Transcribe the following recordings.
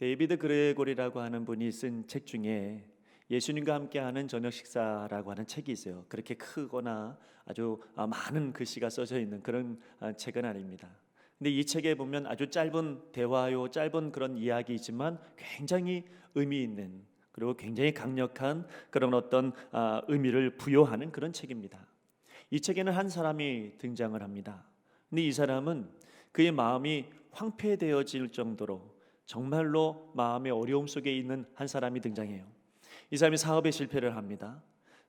데이비드 그레고리라고 하는 분이 쓴 책 중에 예수님과 함께하는 저녁 식사라고 하는 책이 있어요. 그렇게 크거나 아주 많은 글씨가 써져 있는 그런 책은 아닙니다. 근데 이 책에 보면 아주 짧은 대화요, 짧은 그런 이야기이지만 굉장히 의미 있는, 그리고 굉장히 강력한 그런 어떤 의미를 부여하는 그런 책입니다. 이 책에는 한 사람이 등장을 합니다. 근데 이 사람은 그의 마음이 황폐되어질 정도로 정말로 마음의 어려움 속에 있는 한 사람이 등장해요. 이 사람이 사업에 실패를 합니다.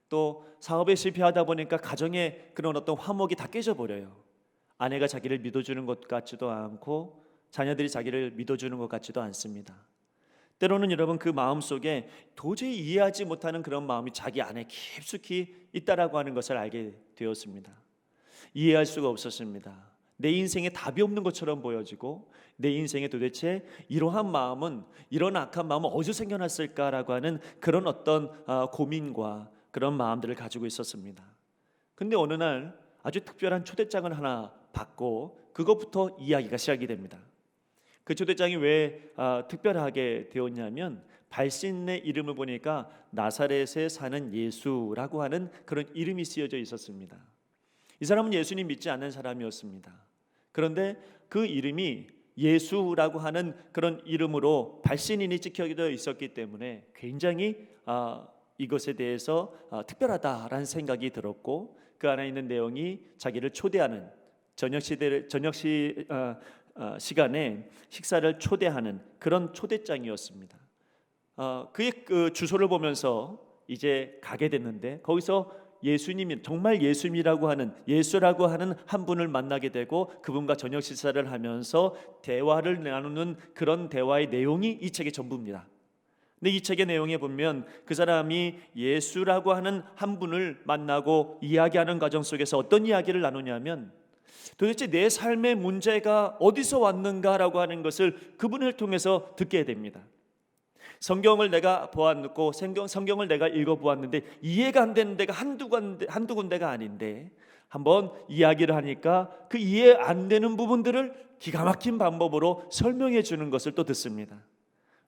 또 사업에 실패하다 보니까 가정의 그런 어떤 화목이 다 깨져버려요. 아내가 자기를 믿어주는 것 같지도 않고 자녀들이 자기를 믿어주는 것 같지도 않습니다. 때로는 여러분, 그 마음속에 도저히 이해하지 못하는 그런 마음이 자기 안에 깊숙이 있다라고 하는 것을 알게 되었습니다. 이해할 수가 없었습니다. 내 인생에 답이 없는 것처럼 보여지고, 내 인생에 도대체 이러한 마음은, 이런 악한 마음은 어디서 생겨났을까라고 하는 그런 어떤 고민과 그런 마음들을 가지고 있었습니다. 근데 어느 날 아주 특별한 초대장을 하나 받고 그것부터 이야기가 시작이 됩니다. 그 초대장이 왜 특별하게 되었냐면, 발신의 이름을 보니까 나사렛에 사는 예수라고 하는 그런 이름이 쓰여져 있었습니다. 이 사람은 예수님 믿지 않는 사람이었습니다. 그런데 그 이름이 예수라고 하는 그런 이름으로 발신인이 찍혀져 있었기 때문에 굉장히 이것에 대해서 특별하다라는 생각이 들었고, 그 안에 있는 내용이 자기를 초대하는 시간에 식사를 초대하는 그런 초대장이었습니다. 그의 그 주소를 보면서 이제 가게 됐는데, 거기서 예수님이 정말 예수님이라고 하는, 예수라고 하는 한 분을 만나게 되고, 그분과 저녁 식사를 하면서 대화를 나누는 그런 대화의 내용이 이 책의 전부입니다. 근데 이 책의 내용에 보면 그 사람이 예수라고 하는 한 분을 만나고 이야기하는 과정 속에서 어떤 이야기를 나누냐면, 도대체 내 삶의 문제가 어디서 왔는가라고 하는 것을 그분을 통해서 듣게 됩니다. 성경을 내가 보았고, 성경을 내가 읽어보았는데 이해가 안 되는 데가 한두 군데가 아닌데, 한번 이야기를 하니까 그 이해 안 되는 부분들을 기가 막힌 방법으로 설명해 주는 것을 또 듣습니다.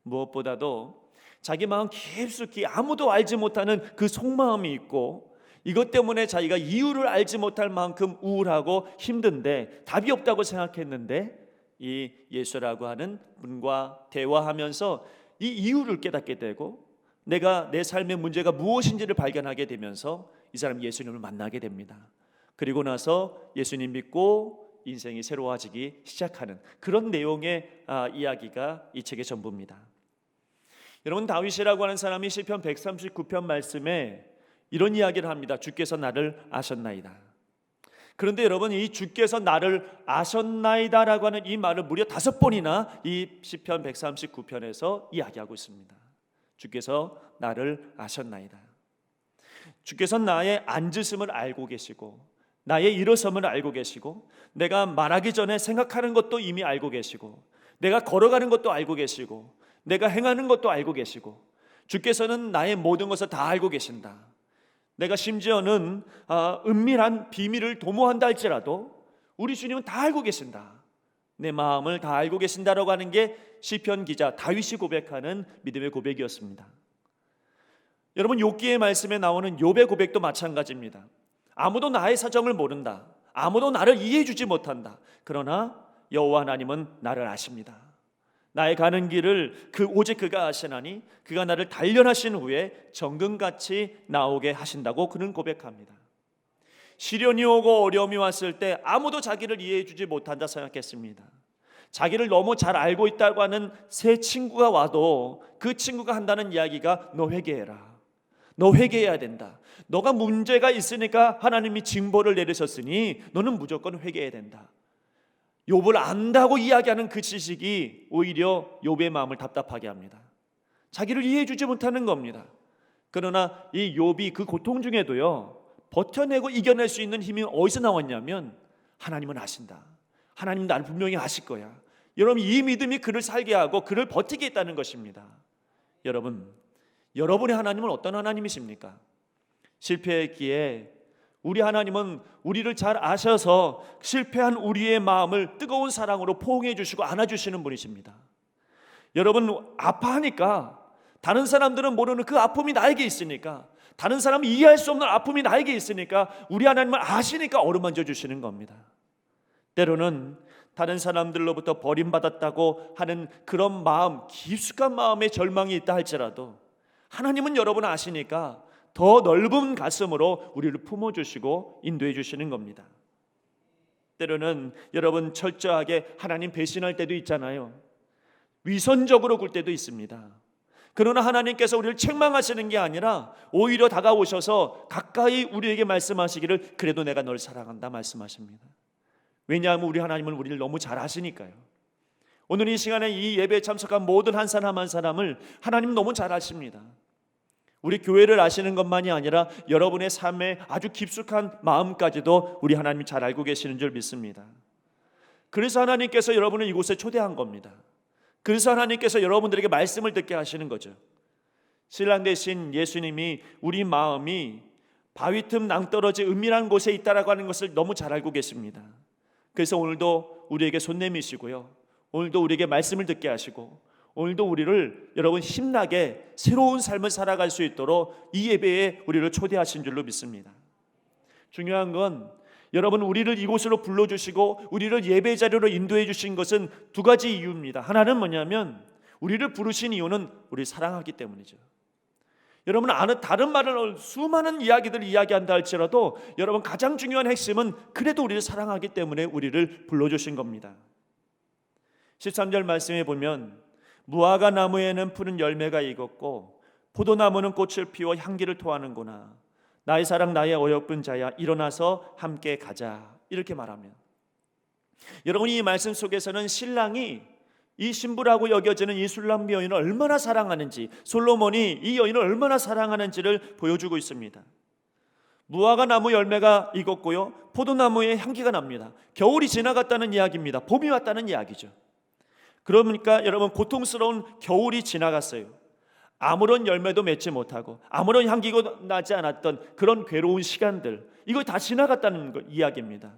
무엇보다도 자기 마음 깊숙이 아무도 알지 못하는 그 속마음이 있고, 이것 때문에 자기가 이유를 알지 못할 만큼 우울하고 힘든데 답이 없다고 생각했는데, 이 예수라고 하는 분과 대화하면서 이 이유를 깨닫게 되고, 내가 내 삶의 문제가 무엇인지를 발견하게 되면서 이 사람 예수님을 만나게 됩니다. 그리고 나서 예수님 믿고 인생이 새로워지기 시작하는 그런 내용의 이야기가 이 책의 전부입니다. 여러분, 다윗이라고 하는 사람이 시편 139편 말씀에 이런 이야기를 합니다. 주께서 나를 아셨나이다. 그런데 여러분, 이 주께서 나를 아셨나이다라고 하는 이 말을 무려 5번이나 이 시편 139편에서 이야기하고 있습니다. 주께서 나를 아셨나이다. 주께서 나의 앉으심을 알고 계시고, 나의 일어섬을 알고 계시고, 내가 말하기 전에 생각하는 것도 이미 알고 계시고, 내가 걸어가는 것도 알고 계시고, 내가 행하는 것도 알고 계시고, 주께서는 나의 모든 것을 다 알고 계신다. 내가 심지어는 은밀한 비밀을 도모한다 할지라도 우리 주님은 다 알고 계신다. 내 마음을 다 알고 계신다라고 하는 게 시편 기자 다윗이 고백하는 믿음의 고백이었습니다. 여러분, 욥기의 말씀에 나오는 욥의 고백도 마찬가지입니다. 아무도 나의 사정을 모른다. 아무도 나를 이해해 주지 못한다. 그러나 여호와 하나님은 나를 아십니다. 나의 가는 길을 오직 그가 아시나니 그가 나를 단련하신 후에 정금같이 나오게 하신다고 그는 고백합니다. 시련이 오고 어려움이 왔을 때 아무도 자기를 이해해 주지 못한다 생각했습니다. 자기를 너무 잘 알고 있다고 하는 새 친구가 와도 그 친구가 한다는 이야기가 너 회개해라. 너 회개해야 된다. 너가 문제가 있으니까 하나님이 징벌을 내리셨으니 너는 무조건 회개해야 된다. 욥을 안다고 이야기하는 그 지식이 오히려 욥의 마음을 답답하게 합니다. 자기를 이해해 주지 못하는 겁니다. 그러나 이 욥이 그 고통 중에도요, 버텨내고 이겨낼 수 있는 힘이 어디서 나왔냐면, 하나님은 아신다. 하나님 나를 분명히 아실 거야. 여러분, 이 믿음이 그를 살게 하고 그를 버티게 했다는 것입니다. 여러분, 여러분의 하나님은 어떤 하나님이십니까? 실패했기에 우리 하나님은 우리를 잘 아셔서 실패한 우리의 마음을 뜨거운 사랑으로 포옹해 주시고 안아주시는 분이십니다. 여러분, 아파하니까 다른 사람들은 모르는 그 아픔이 나에게 있으니까, 다른 사람이 이해할 수 없는 아픔이 나에게 있으니까 우리 하나님은 아시니까 어루만져 주시는 겁니다. 때로는 다른 사람들로부터 버림받았다고 하는 그런 마음, 깊숙한 마음에 절망이 있다 할지라도 하나님은 여러분 아시니까 더 넓은 가슴으로 우리를 품어주시고 인도해 주시는 겁니다. 때로는 여러분 철저하게 하나님 배신할 때도 있잖아요. 위선적으로 굴 때도 있습니다. 그러나 하나님께서 우리를 책망하시는 게 아니라 오히려 다가오셔서 가까이 우리에게 말씀하시기를 그래도 내가 널 사랑한다 말씀하십니다. 왜냐하면 우리 하나님은 우리를 너무 잘 아시니까요. 오늘 이 시간에 이 예배에 참석한 모든 한 사람 한 사람을 하나님 너무 잘 아십니다. 우리 교회를 아시는 것만이 아니라 여러분의 삶의 아주 깊숙한 마음까지도 우리 하나님이 잘 알고 계시는 줄 믿습니다. 그래서 하나님께서 여러분을 이곳에 초대한 겁니다. 그래서 하나님께서 여러분들에게 말씀을 듣게 하시는 거죠. 신랑 되신 예수님이 우리 마음이 바위 틈 낭떠러지 은밀한 곳에 있다라고 하는 것을 너무 잘 알고 계십니다. 그래서 오늘도 우리에게 손 내미시고요, 오늘도 우리에게 말씀을 듣게 하시고, 오늘도 우리를 여러분 힘나게 새로운 삶을 살아갈 수 있도록 이 예배에 우리를 초대하신 줄로 믿습니다. 중요한 건 여러분 우리를 이곳으로 불러주시고 우리를 예배 자리로 인도해 주신 것은 두 가지 이유입니다. 하나는 뭐냐면 우리를 부르신 이유는 우리를 사랑하기 때문이죠. 여러분 다른 말을 수많은 이야기들 이야기한다 할지라도 여러분 가장 중요한 핵심은 그래도 우리를 사랑하기 때문에 우리를 불러주신 겁니다. 13절 말씀에 보면 무화과 나무에는 푸른 열매가 익었고 포도나무는 꽃을 피워 향기를 토하는구나. 나의 사랑 나의 어여쁜 자야 일어나서 함께 가자. 이렇게 말하면 여러분 이 말씀 속에서는 신랑이 이 신부라고 여겨지는 이 술람 여인을 얼마나 사랑하는지, 솔로몬이 이 여인을 얼마나 사랑하는지를 보여주고 있습니다. 무화과 나무 열매가 익었고요, 포도나무의 향기가 납니다. 겨울이 지나갔다는 이야기입니다. 봄이 왔다는 이야기죠. 그러니까 여러분 고통스러운 겨울이 지나갔어요. 아무런 열매도 맺지 못하고 아무런 향기가 나지 않았던 그런 괴로운 시간들, 이거 다 지나갔다는 이야기입니다.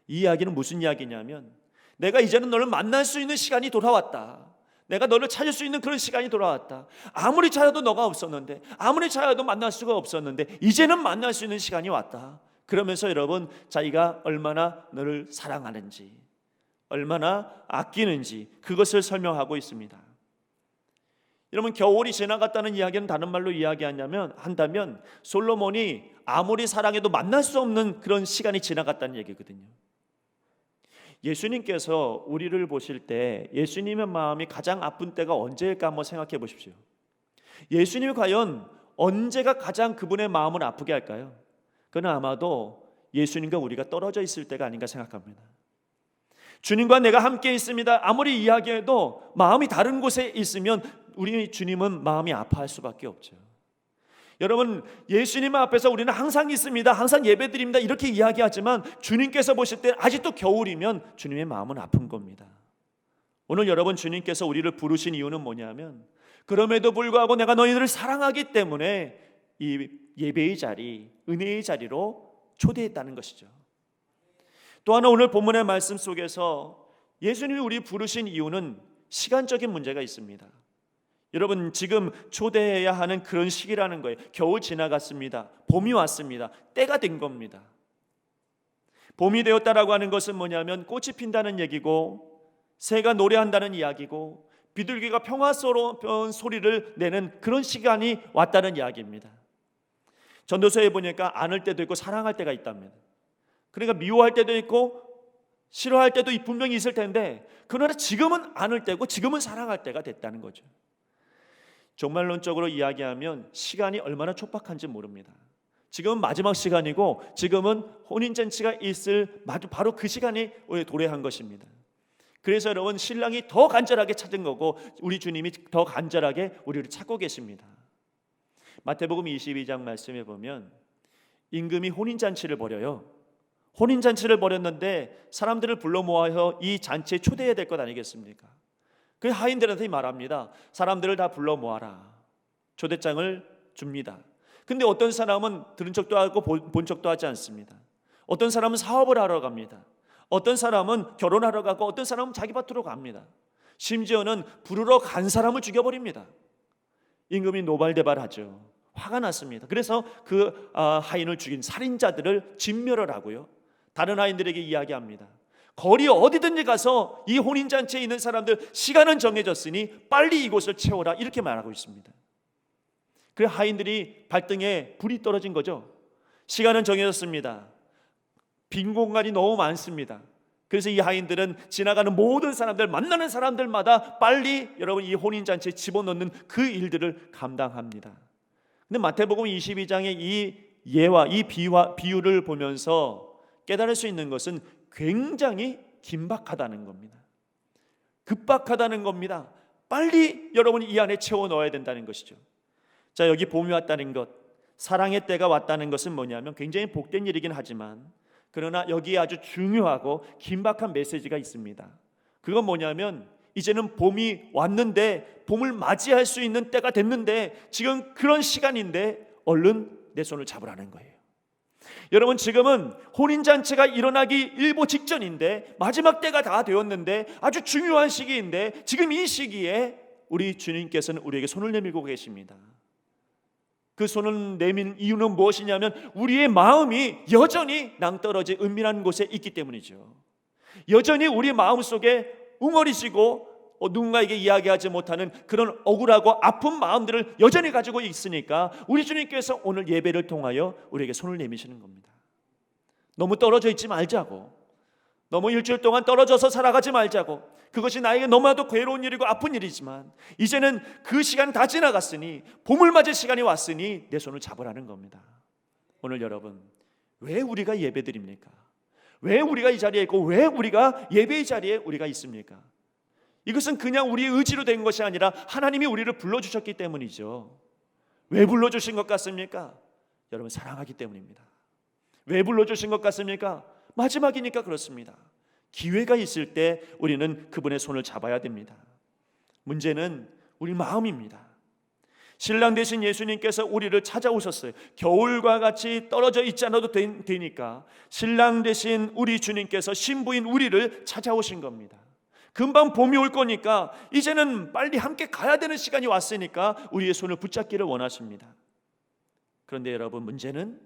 이 이야기는 무슨 이야기냐면 내가 이제는 너를 만날 수 있는 시간이 돌아왔다. 내가 너를 찾을 수 있는 그런 시간이 돌아왔다. 아무리 찾아도 너가 없었는데, 아무리 찾아도 만날 수가 없었는데 이제는 만날 수 있는 시간이 왔다. 그러면서 여러분 자기가 얼마나 너를 사랑하는지, 얼마나 아끼는지 그것을 설명하고 있습니다. 여러분 겨울이 지나갔다는 이야기는 다른 말로 한다면 솔로몬이 아무리 사랑해도 만날 수 없는 그런 시간이 지나갔다는 얘기거든요. 예수님께서 우리를 보실 때 예수님의 마음이 가장 아픈 때가 언제일까 한번 생각해 보십시오. 예수님이 과연 언제가 가장 그분의 마음을 아프게 할까요? 그건 아마도 예수님과 우리가 떨어져 있을 때가 아닌가 생각합니다. 주님과 내가 함께 있습니다. 아무리 이야기해도 마음이 다른 곳에 있으면 우리 주님은 마음이 아파할 수밖에 없죠. 여러분 예수님 앞에서 우리는 항상 있습니다, 항상 예배드립니다 이렇게 이야기하지만 주님께서 보실 때 아직도 겨울이면 주님의 마음은 아픈 겁니다. 오늘 여러분 주님께서 우리를 부르신 이유는 뭐냐면 그럼에도 불구하고 내가 너희들을 사랑하기 때문에 이 예배의 자리, 은혜의 자리로 초대했다는 것이죠. 또 하나 오늘 본문의 말씀 속에서 예수님이 우리 부르신 이유는 시간적인 문제가 있습니다. 여러분 지금 초대해야 하는 그런 시기라는 거예요. 겨울 지나갔습니다. 봄이 왔습니다. 때가 된 겁니다. 봄이 되었다라고 하는 것은 뭐냐면 꽃이 핀다는 얘기고 새가 노래한다는 이야기고 비둘기가 평화스러운 소리를 내는 그런 시간이 왔다는 이야기입니다. 전도서에 보니까 안을 때도 있고 사랑할 때가 있답니다. 그러니까 미워할 때도 있고 싫어할 때도 분명히 있을 텐데 그러나 지금은 안을 때고 지금은 사랑할 때가 됐다는 거죠. 종말론적으로 이야기하면 시간이 얼마나 촉박한지 모릅니다. 지금은 마지막 시간이고 지금은 혼인잔치가 있을 바로 그 시간이 도래한 것입니다. 그래서 여러분 신랑이 더 간절하게 찾은 거고 우리 주님이 더 간절하게 우리를 찾고 계십니다. 마태복음 22장 말씀에 보면 임금이 혼인잔치를 벌여요. 혼인잔치를 벌였는데 사람들을 불러 모아서 이 잔치에 초대해야 될 것 아니겠습니까? 그 하인들한테 말합니다. 사람들을 다 불러 모아라. 초대장을 줍니다. 근데 어떤 사람은 들은 척도 하고 본 척도 하지 않습니다. 어떤 사람은 사업을 하러 갑니다. 어떤 사람은 결혼하러 가고 어떤 사람은 자기 밭으로 갑니다. 심지어는 부르러 간 사람을 죽여버립니다. 임금이 노발대발하죠. 화가 났습니다. 그래서 그 하인을 죽인 살인자들을 진멸을 하고요, 다른 하인들에게 이야기합니다. 거리 어디든지 가서 이 혼인잔치에 있는 사람들, 시간은 정해졌으니 빨리 이곳을 채워라, 이렇게 말하고 있습니다. 그래 하인들이 발등에 불이 떨어진 거죠. 시간은 정해졌습니다. 빈 공간이 너무 많습니다. 그래서 이 하인들은 지나가는 모든 사람들, 만나는 사람들마다 빨리 여러분 이 혼인잔치에 집어넣는 그 일들을 감당합니다. 근데 마태복음 22장의 이 예와 이 비유를 보면서 깨달을 수 있는 것은 굉장히 긴박하다는 겁니다. 급박하다는 겁니다. 빨리 여러분이 이 안에 채워 넣어야 된다는 것이죠. 자, 여기 봄이 왔다는 것, 사랑의 때가 왔다는 것은 뭐냐면 굉장히 복된 일이긴 하지만, 그러나 여기에 아주 중요하고 긴박한 메시지가 있습니다. 그건 뭐냐면 이제는 봄이 왔는데, 봄을 맞이할 수 있는 때가 됐는데, 지금 그런 시간인데 얼른 내 손을 잡으라는 거예요. 여러분, 지금은 혼인잔치가 일어나기 일보 직전인데, 마지막 때가 다 되었는데, 아주 중요한 시기인데, 지금 이 시기에 우리 주님께서는 우리에게 손을 내밀고 계십니다. 그 손을 내민 이유는 무엇이냐면 우리의 마음이 여전히 낭떠러지 은밀한 곳에 있기 때문이죠. 여전히 우리 마음속에 웅얼이시고 누군가에게 이야기하지 못하는 그런 억울하고 아픈 마음들을 여전히 가지고 있으니까 우리 주님께서 오늘 예배를 통하여 우리에게 손을 내미시는 겁니다. 너무 떨어져 있지 말자고, 너무 일주일 동안 떨어져서 살아가지 말자고. 그것이 나에게 너무나도 괴로운 일이고 아픈 일이지만 이제는 그 시간 다 지나갔으니, 봄을 맞을 시간이 왔으니 내 손을 잡으라는 겁니다. 오늘 여러분, 왜 우리가 예배드립니까? 왜 우리가 이 자리에 있고 왜 우리가 예배의 자리에 우리가 있습니까? 이것은 그냥 우리의 의지로 된 것이 아니라 하나님이 우리를 불러주셨기 때문이죠. 왜 불러주신 것 같습니까? 여러분, 사랑하기 때문입니다. 왜 불러주신 것 같습니까? 마지막이니까 그렇습니다. 기회가 있을 때 우리는 그분의 손을 잡아야 됩니다. 문제는 우리 마음입니다. 신랑 되신 예수님께서 우리를 찾아오셨어요. 겨울과 같이 떨어져 있지 않아도 되니까 신랑 되신 우리 주님께서 신부인 우리를 찾아오신 겁니다. 금방 봄이 올 거니까 이제는 빨리 함께 가야 되는 시간이 왔으니까 우리의 손을 붙잡기를 원하십니다. 그런데 여러분, 문제는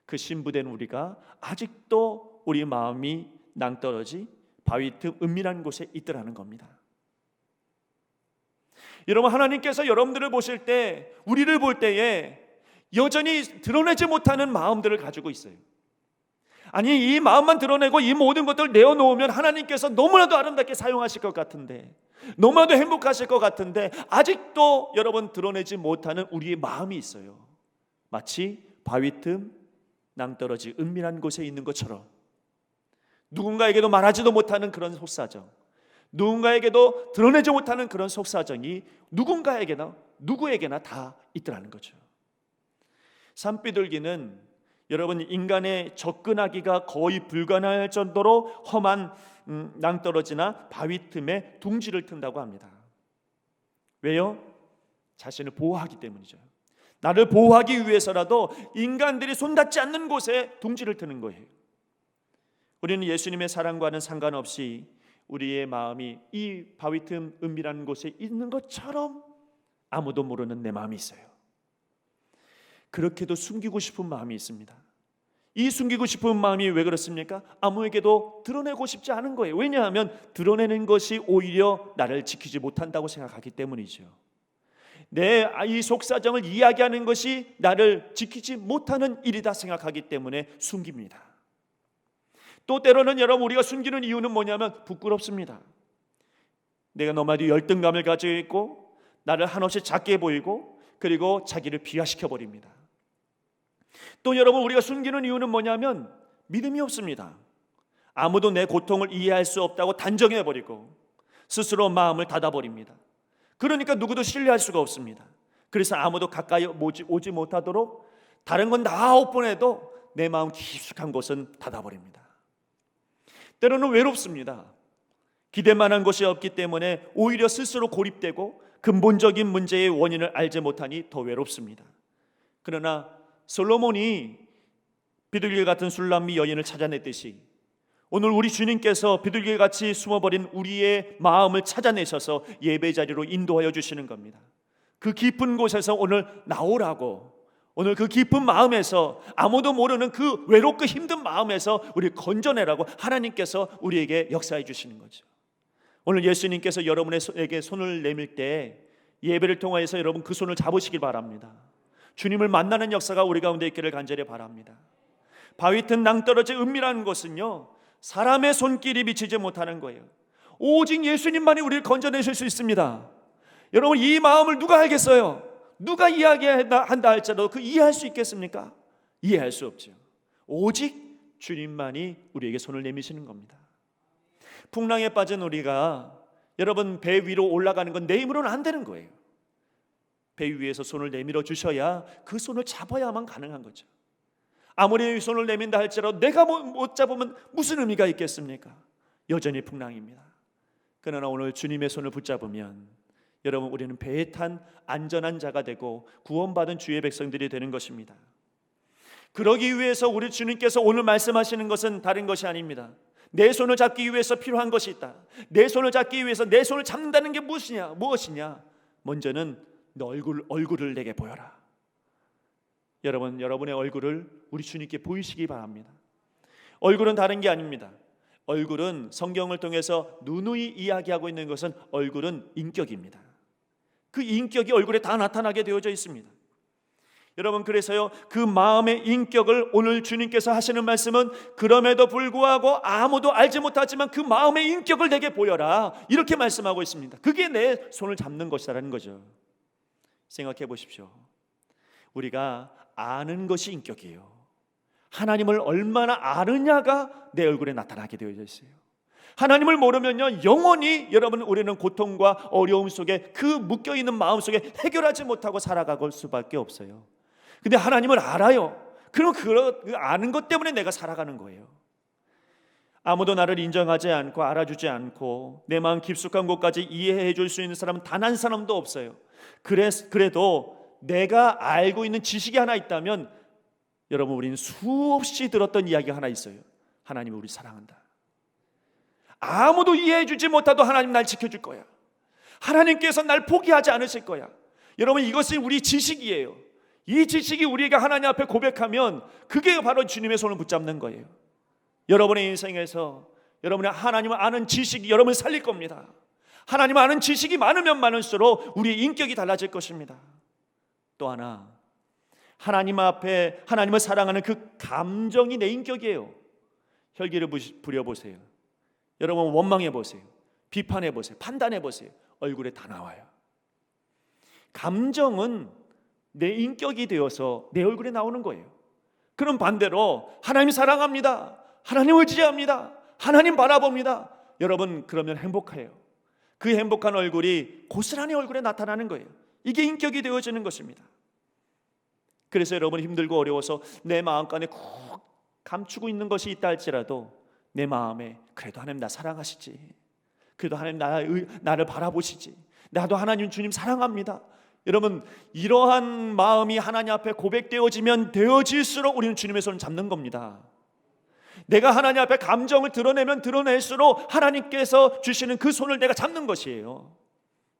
그 신부된 우리가 아직도 우리 마음이 낭떠러지 바위 틈 은밀한 곳에 있더라는 겁니다. 여러분, 하나님께서 여러분들을 보실 때, 우리를 볼 때에 여전히 드러내지 못하는 마음들을 가지고 있어요. 아니, 이 마음만 드러내고 이 모든 것들을 내어놓으면 하나님께서 너무나도 아름답게 사용하실 것 같은데, 너무나도 행복하실 것 같은데, 아직도 여러분 드러내지 못하는 우리의 마음이 있어요. 마치 바위 틈 낭떠러지 은밀한 곳에 있는 것처럼 누군가에게도 말하지도 못하는 그런 속사정, 누군가에게도 드러내지 못하는 그런 속사정이 누구에게나 다 있더라는 거죠. 산비둘기는 여러분, 인간의 접근하기가 거의 불가능할 정도로 험한 낭떠러지나 바위 틈에 둥지를 튼다고 합니다. 왜요? 자신을 보호하기 때문이죠. 나를 보호하기 위해서라도 인간들이 손닿지 않는 곳에 둥지를 트는 거예요. 우리는 예수님의 사랑과는 상관없이 우리의 마음이 이 바위 틈 은밀한 곳에 있는 것처럼 아무도 모르는 내 마음이 있어요. 그렇게도 숨기고 싶은 마음이 있습니다. 이 숨기고 싶은 마음이 왜 그렇습니까? 아무에게도 드러내고 싶지 않은 거예요. 왜냐하면 드러내는 것이 오히려 나를 지키지 못한다고 생각하기 때문이죠. 내 이 속사정을 이야기하는 것이 나를 지키지 못하는 일이다 생각하기 때문에 숨깁니다. 또 때로는 여러분, 우리가 숨기는 이유는 뭐냐면 부끄럽습니다. 내가 너무나도 열등감을 가지고 있고 나를 한없이 작게 보이고 그리고 자기를 비하시켜 버립니다. 또 여러분, 우리가 숨기는 이유는 뭐냐면 믿음이 없습니다. 아무도 내 고통을 이해할 수 없다고 단정해 버리고 스스로 마음을 닫아 버립니다. 그러니까 누구도 신뢰할 수가 없습니다. 그래서 아무도 가까이 오지 못하도록 다른 건 다 오픈해도 내 마음 깊숙한 곳은 닫아 버립니다. 때로는 외롭습니다. 기대만한 것이 없기 때문에 오히려 스스로 고립되고 근본적인 문제의 원인을 알지 못하니 더 외롭습니다. 그러나 솔로몬이 비둘기 같은 술람미 여인을 찾아냈듯이 오늘 우리 주님께서 비둘기같이 숨어버린 우리의 마음을 찾아내셔서 예배 자리로 인도하여 주시는 겁니다. 그 깊은 곳에서 오늘 나오라고, 오늘 그 깊은 마음에서, 아무도 모르는 그 외롭고 힘든 마음에서 우리 건져내라고 하나님께서 우리에게 역사해 주시는 거죠. 오늘 예수님께서 여러분에게 손을 내밀 때 예배를 통하여서 여러분 그 손을 잡으시길 바랍니다. 주님을 만나는 역사가 우리 가운데 있기를 간절히 바랍니다. 바위 튼 낭떠러지 은밀한 곳은요, 사람의 손길이 미치지 못하는 거예요. 오직 예수님만이 우리를 건져내실 수 있습니다. 여러분, 이 마음을 누가 알겠어요? 누가 이야기한다 할지라도 그 이해할 수 있겠습니까? 이해할 수 없죠. 오직 주님만이 우리에게 손을 내미시는 겁니다. 풍랑에 빠진 우리가, 여러분, 배 위로 올라가는 건 내 힘으로는 안 되는 거예요. 배 위에서 손을 내밀어 주셔야 그 손을 잡아야만 가능한 거죠. 아무리 손을 내민다 할지라도 내가 못 잡으면 무슨 의미가 있겠습니까? 여전히 풍랑입니다. 그러나 오늘 주님의 손을 붙잡으면 여러분, 우리는 배에 탄 안전한 자가 되고 구원받은 주의 백성들이 되는 것입니다. 그러기 위해서 우리 주님께서 오늘 말씀하시는 것은 다른 것이 아닙니다. 내 손을 잡기 위해서 필요한 것이 있다. 내 손을 잡기 위해서 내 손을 잡는다는 게 무엇이냐? 먼저는 너 얼굴을 내게 보여라. 여러분, 여러분의 얼굴을 우리 주님께 보이시기 바랍니다. 얼굴은 다른 게 아닙니다. 얼굴은 성경을 통해서 누누이 이야기하고 있는 것은 얼굴은 인격입니다. 그 인격이 얼굴에 다 나타나게 되어져 있습니다. 여러분, 그래서요, 그 마음의 인격을 오늘 주님께서 하시는 말씀은 그럼에도 불구하고 아무도 알지 못하지만 그 마음의 인격을 내게 보여라, 이렇게 말씀하고 있습니다. 그게 내 손을 잡는 것이라는 거죠. 생각해 보십시오. 우리가 아는 것이 인격이에요. 하나님을 얼마나 아느냐가 내 얼굴에 나타나게 되어져 있어요. 하나님을 모르면요, 영원히 여러분, 우리는 고통과 어려움 속에, 그 묶여있는 마음 속에 해결하지 못하고 살아갈 수밖에 없어요. 근데 하나님을 알아요. 그럼 그 아는 것 때문에 내가 살아가는 거예요. 아무도 나를 인정하지 않고 알아주지 않고 내 마음 깊숙한 곳까지 이해해 줄 수 있는 사람은 단 한 사람도 없어요. 그래도 내가 알고 있는 지식이 하나 있다면, 여러분, 우리는 수없이 들었던 이야기가 하나 있어요. 하나님이 우리 사랑한다. 아무도 이해해 주지 못해도 하나님 날 지켜줄 거야. 하나님께서 날 포기하지 않으실 거야. 여러분, 이것이 우리 지식이에요. 이 지식이 우리가 하나님 앞에 고백하면 그게 바로 주님의 손을 붙잡는 거예요. 여러분의 인생에서 여러분의 하나님을 아는 지식이 여러분을 살릴 겁니다. 하나님을 아는 지식이 많으면 많을수록 우리의 인격이 달라질 것입니다. 또 하나, 하나님 앞에 하나님을 사랑하는 그 감정이 내 인격이에요. 혈기를 부려보세요. 여러분, 원망해보세요. 비판해보세요. 판단해보세요. 얼굴에 다 나와요. 감정은 내 인격이 되어서 내 얼굴에 나오는 거예요. 그럼 반대로 하나님 사랑합니다, 하나님 의지합니다, 하나님 바라봅니다, 여러분, 그러면 행복해요. 그 행복한 얼굴이 고스란히 얼굴에 나타나는 거예요. 이게 인격이 되어지는 것입니다. 그래서 여러분, 힘들고 어려워서 내 마음간에 꼭 감추고 있는 것이 있다 할지라도 내 마음에 그래도 하나님 나 사랑하시지, 그래도 하나님 나를 바라보시지, 나도 하나님 주님 사랑합니다, 여러분, 이러한 마음이 하나님 앞에 고백되어지면 되어질수록 우리는 주님의 손을 잡는 겁니다. 내가 하나님 앞에 감정을 드러내면 드러낼수록 하나님께서 주시는 그 손을 내가 잡는 것이에요.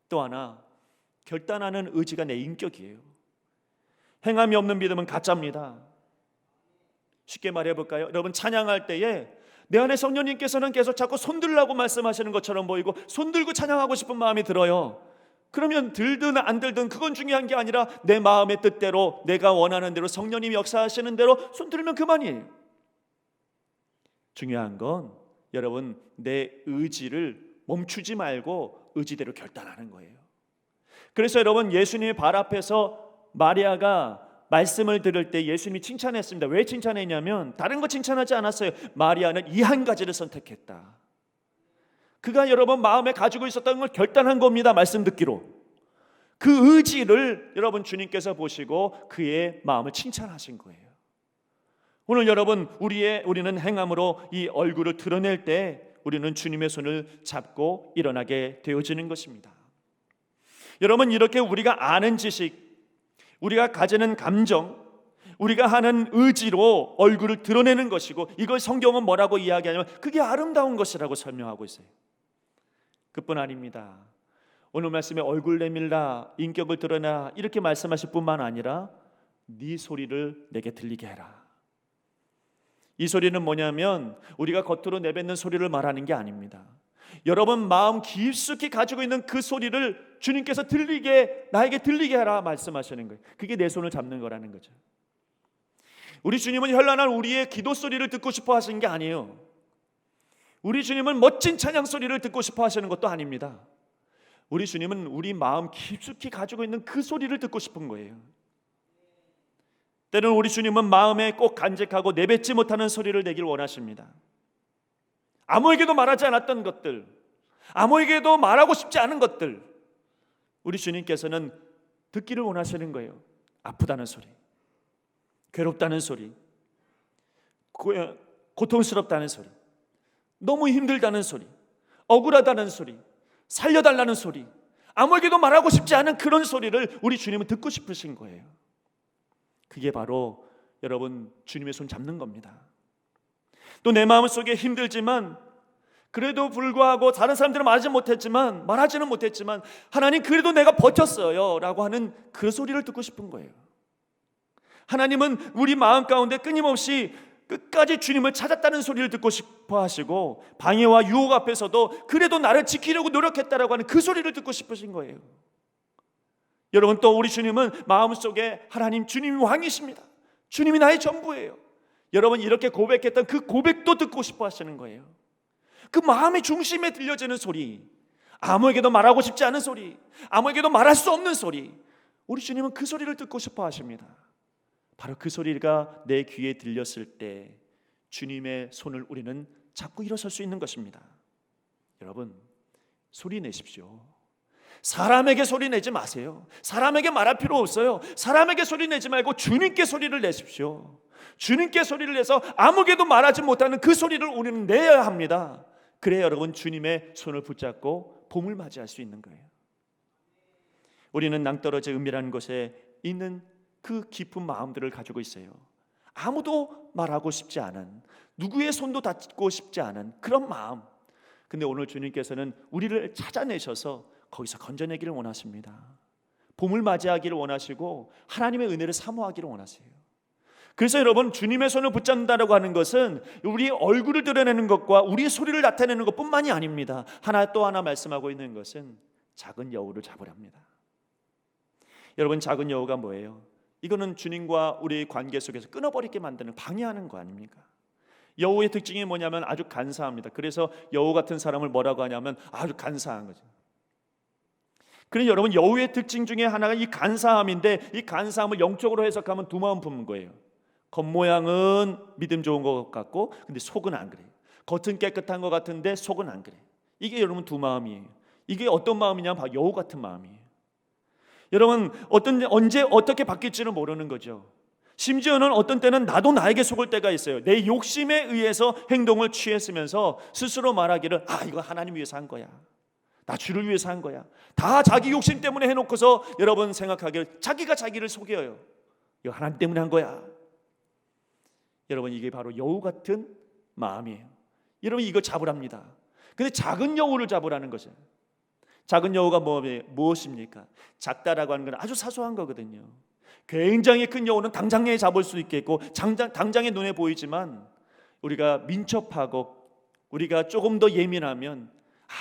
또 하나, 결단하는 의지가 내 인격이에요. 행함이 없는 믿음은 가짜입니다. 쉽게 말해볼까요? 여러분, 찬양할 때에 내 안에 성령님께서는 계속 자꾸 손들라고 말씀하시는 것처럼 보이고 손들고 찬양하고 싶은 마음이 들어요. 그러면 들든 안 들든 그건 중요한 게 아니라 내 마음의 뜻대로, 내가 원하는 대로, 성령님이 역사하시는 대로 손들면 그만이에요. 중요한 건 여러분, 내 의지를 멈추지 말고 의지대로 결단하는 거예요. 그래서 여러분, 예수님의 발 앞에서 마리아가 말씀을 들을 때 예수님이 칭찬했습니다. 왜 칭찬했냐면 다른 거 칭찬하지 않았어요. 마리아는 이 한 가지를 선택했다. 그가 여러분 마음에 가지고 있었던 걸 결단한 겁니다. 말씀 듣기로. 그 의지를 여러분 주님께서 보시고 그의 마음을 칭찬하신 거예요. 오늘 여러분, 우리는 행함으로 이 얼굴을 드러낼 때 우리는 주님의 손을 잡고 일어나게 되어지는 것입니다. 여러분, 이렇게 우리가 아는 지식, 우리가 가지는 감정, 우리가 하는 의지로 얼굴을 드러내는 것이고, 이걸 성경은 뭐라고 이야기하냐면 그게 아름다운 것이라고 설명하고 있어요. 그뿐 아닙니다. 오늘 말씀에 얼굴 내밀라, 인격을 드러내라 이렇게 말씀하실 뿐만 아니라 네 소리를 내게 들리게 해라. 이 소리는 뭐냐면 우리가 겉으로 내뱉는 소리를 말하는 게 아닙니다. 여러분 마음 깊숙이 가지고 있는 그 소리를 주님께서 나에게 들리게 하라 말씀하시는 거예요. 그게 내 손을 잡는 거라는 거죠. 우리 주님은 현란한 우리의 기도 소리를 듣고 싶어 하시는 게 아니에요. 우리 주님은 멋진 찬양 소리를 듣고 싶어 하시는 것도 아닙니다. 우리 주님은 우리 마음 깊숙이 가지고 있는 그 소리를 듣고 싶은 거예요. 때로는 우리 주님은 마음에 꼭 간직하고 내뱉지 못하는 소리를 내길 원하십니다. 아무에게도 말하지 않았던 것들, 아무에게도 말하고 싶지 않은 것들, 우리 주님께서는 듣기를 원하시는 거예요. 아프다는 소리, 괴롭다는 소리, 고통스럽다는 소리, 너무 힘들다는 소리, 억울하다는 소리, 살려달라는 소리, 아무에게도 말하고 싶지 않은 그런 소리를 우리 주님은 듣고 싶으신 거예요. 그게 바로 여러분 주님의 손 잡는 겁니다. 또 내 마음속에 힘들지만 그래도 불구하고 다른 사람들은 말하지는 못했지만 하나님 그래도 내가 버텼어요 라고 하는 그 소리를 듣고 싶은 거예요. 하나님은 우리 마음 가운데 끊임없이 끝까지 주님을 찾았다는 소리를 듣고 싶어 하시고, 방해와 유혹 앞에서도 그래도 나를 지키려고 노력했다라고 하는 그 소리를 듣고 싶으신 거예요. 여러분 또 우리 주님은 마음속에 하나님 주님이 왕이십니다. 주님이 나의 전부예요. 여러분 이렇게 고백했던 그 고백도 듣고 싶어 하시는 거예요. 그 마음의 중심에 들려지는 소리, 아무에게도 말하고 싶지 않은 소리, 아무에게도 말할 수 없는 소리, 우리 주님은 그 소리를 듣고 싶어 하십니다. 바로 그 소리가 내 귀에 들렸을 때 주님의 손을 우리는 잡고 일어설 수 있는 것입니다. 여러분 소리 내십시오. 사람에게 소리 내지 마세요. 사람에게 말할 필요 없어요. 사람에게 소리 내지 말고 주님께 소리를 내십시오. 주님께 소리를 내서 아무에게도 말하지 못하는 그 소리를 우리는 내야 합니다. 그래야 여러분 주님의 손을 붙잡고 봄을 맞이할 수 있는 거예요. 우리는 낭떠러지 은밀한 곳에 있는 그 깊은 마음들을 가지고 있어요. 아무도 말하고 싶지 않은, 누구의 손도 닿고 싶지 않은 그런 마음. 근데 오늘 주님께서는 우리를 찾아내셔서 거기서 건져내기를 원하십니다. 봄을 맞이하기를 원하시고 하나님의 은혜를 사모하기를 원하세요. 그래서 여러분 주님의 손을 붙잡는다고 하는 것은 우리 얼굴을 드러내는 것과 우리의 소리를 나타내는 것뿐만이 아닙니다. 또 하나 말씀하고 있는 것은 작은 여우를 잡으랍니다. 여러분 작은 여우가 뭐예요? 이거는 주님과 우리의 관계 속에서 끊어버리게 만드는, 방해하는 거 아닙니까? 여우의 특징이 뭐냐면 아주 간사합니다. 그래서 여우 같은 사람을 뭐라고 하냐면 아주 간사한 거죠. 그래서 여러분 여우의 특징 중에 하나가 이 간사함인데, 이 간사함을 영적으로 해석하면 두 마음 품는 거예요. 겉모양은 믿음 좋은 것 같고 근데 속은 안 그래요. 겉은 깨끗한 것 같은데 속은 안 그래요. 이게 여러분 두 마음이에요. 이게 어떤 마음이냐면 바로 여우 같은 마음이에요. 여러분 언제 어떻게 바뀔지는 모르는 거죠. 심지어는 어떤 때는 나도 나에게 속을 때가 있어요. 내 욕심에 의해서 행동을 취했으면서 스스로 말하기를 이거 하나님 위해서 한 거야, 나 주를 위해서 한 거야. 다 자기 욕심 때문에 해놓고서 여러분 생각하기를 자기가 자기를 속여요. 이거 하나님 때문에 한 거야. 여러분 이게 바로 여우 같은 마음이에요. 여러분 이거 잡으랍니다. 근데 작은 여우를 잡으라는 거죠. 작은 여우가 무엇입니까? 작다라고 하는 건 아주 사소한 거거든요. 굉장히 큰 여우는 당장에 잡을 수 있겠고 당장에 눈에 보이지만 우리가 민첩하고 우리가 조금 더 예민하면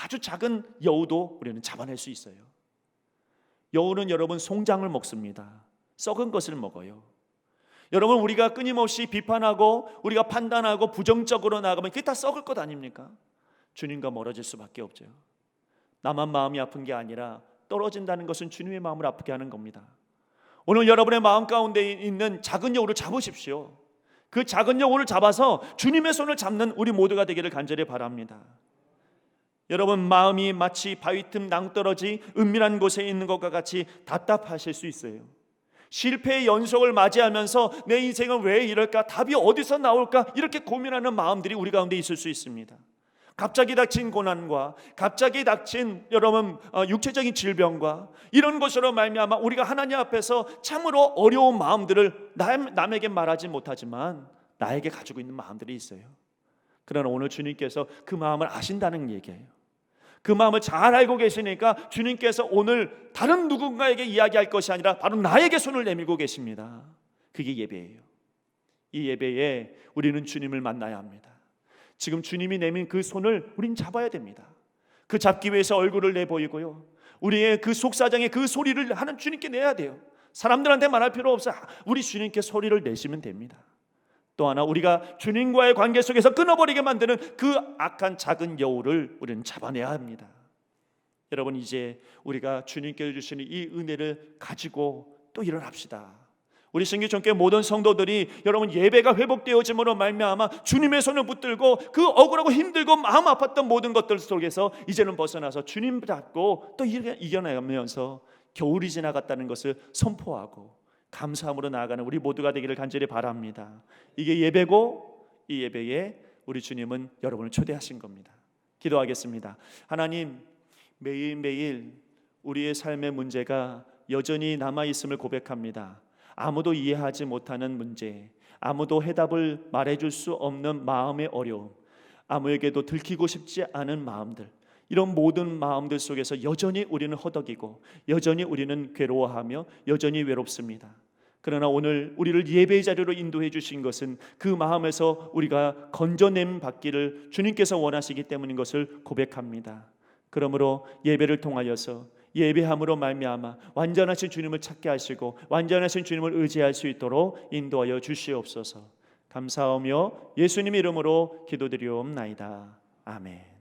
아주 작은 여우도 우리는 잡아낼 수 있어요. 여우는 여러분 송장을 먹습니다. 썩은 것을 먹어요. 여러분 우리가 끊임없이 비판하고 우리가 판단하고 부정적으로 나가면 그게 다 썩을 것 아닙니까? 주님과 멀어질 수밖에 없죠. 나만 마음이 아픈 게 아니라 떨어진다는 것은 주님의 마음을 아프게 하는 겁니다. 오늘 여러분의 마음 가운데 있는 작은 여우를 잡으십시오. 그 작은 여우를 잡아서 주님의 손을 잡는 우리 모두가 되기를 간절히 바랍니다. 여러분 마음이 마치 바위 틈 낭떠러지 은밀한 곳에 있는 것과 같이 답답하실 수 있어요. 실패의 연속을 맞이하면서 내 인생은 왜 이럴까, 답이 어디서 나올까 이렇게 고민하는 마음들이 우리 가운데 있을 수 있습니다. 갑자기 닥친 고난과 갑자기 닥친 여러분 육체적인 질병과 이런 것으로 말미암아 우리가 하나님 앞에서 참으로 어려운 마음들을 남에게 말하지 못하지만 나에게 가지고 있는 마음들이 있어요. 그러나 오늘 주님께서 그 마음을 아신다는 얘기예요. 그 마음을 잘 알고 계시니까 주님께서 오늘 다른 누군가에게 이야기할 것이 아니라 바로 나에게 손을 내밀고 계십니다. 그게 예배예요. 이 예배에 우리는 주님을 만나야 합니다. 지금 주님이 내민 그 손을 우린 잡아야 됩니다. 그 잡기 위해서 얼굴을 내보이고요, 우리의 그 속사정의 그 소리를 하는 주님께 내야 돼요. 사람들한테 말할 필요 없어요. 우리 주님께 소리를 내시면 됩니다. 또 하나, 우리가 주님과의 관계 속에서 끊어버리게 만드는 그 악한 작은 여우를 우리는 잡아내야 합니다. 여러분, 이제 우리가 주님께서 주시는 이 은혜를 가지고 또 일어납시다. 우리 신기전교회 모든 성도들이 여러분 예배가 회복되어짐으로 말미암아 주님의 손을 붙들고 그 억울하고 힘들고 마음 아팠던 모든 것들 속에서 이제는 벗어나서 주님 잡고 또 이겨내면서 겨울이 지나갔다는 것을 선포하고 감사함으로 나아가는 우리 모두가 되기를 간절히 바랍니다. 이게 예배고, 이 예배에 우리 주님은 여러분을 초대하신 겁니다. 기도하겠습니다. 하나님, 매일매일 우리의 삶의 문제가 여전히 남아있음을 고백합니다. 아무도 이해하지 못하는 문제, 아무도 해답을 말해줄 수 없는 마음의 어려움, 아무에게도 들키고 싶지 않은 마음들, 이런 모든 마음들 속에서 여전히 우리는 허덕이고 여전히 우리는 괴로워하며 여전히 외롭습니다. 그러나 오늘 우리를 예배의 자리로 인도해 주신 것은 그 마음에서 우리가 건져냄 받기를 주님께서 원하시기 때문인 것을 고백합니다. 그러므로 예배를 통하여서 예배함으로 말미암아 완전하신 주님을 찾게 하시고 완전하신 주님을 의지할 수 있도록 인도하여 주시옵소서. 감사하며 예수님 이름으로 기도드리옵나이다. 아멘.